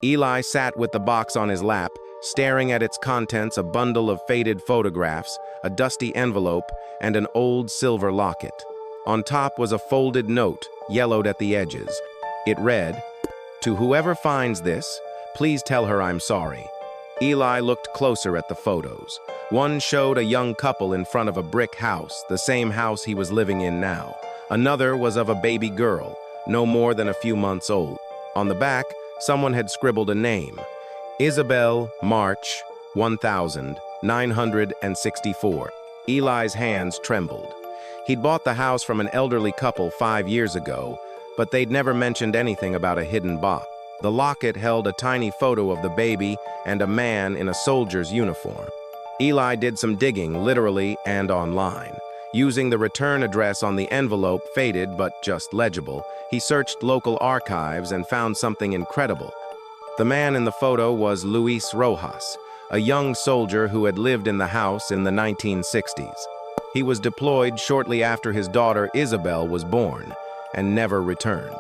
Eli sat with the box on his lap, staring at its contents: a bundle of faded photographs, a dusty envelope, and an old silver locket. On top was a folded note, yellowed at the edges. It read, "To whoever finds this, please tell her I'm sorry." Eli looked closer at the photos. One showed a young couple in front of a brick house, the same house he was living in now. Another was of a baby girl, no more than a few months old. On the back, someone had scribbled a name: Isabel March 1964. Eli's hands trembled. He'd bought the house from an elderly couple 5 years ago, but they'd never mentioned anything about a hidden box. The locket held a tiny photo of the baby and a man in a soldier's uniform. Eli did some digging, literally and online. Using the return address on the envelope, faded but just legible, he searched local archives and found something incredible. The man in the photo was Luis Rojas, a young soldier who had lived in the house in the 1960s. He was deployed shortly after his daughter Isabel was born and never returned.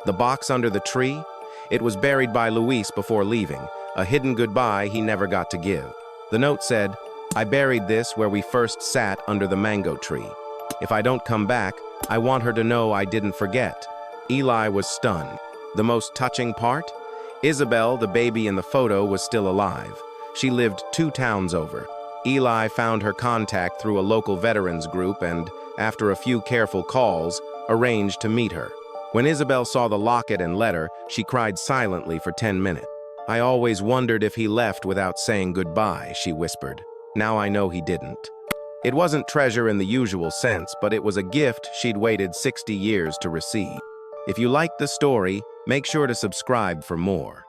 The box under the tree? It was buried by Luis before leaving, a hidden goodbye he never got to give. The note said, "I buried this where we first sat under the mango tree. If I don't come back, I want her to know I didn't forget." Eli was stunned. The most touching part? Isabel, the baby in the photo, was still alive. She lived 2 towns over. Eli found her contact through a local veterans group and, after a few careful calls, arranged to meet her. When Isabel saw the locket and letter, she cried silently for 10 minutes. "I always wondered if he left without saying goodbye," she whispered. "Now I know he didn't." It wasn't treasure in the usual sense, but it was a gift she'd waited 60 years to receive. If you liked the story, make sure to subscribe for more.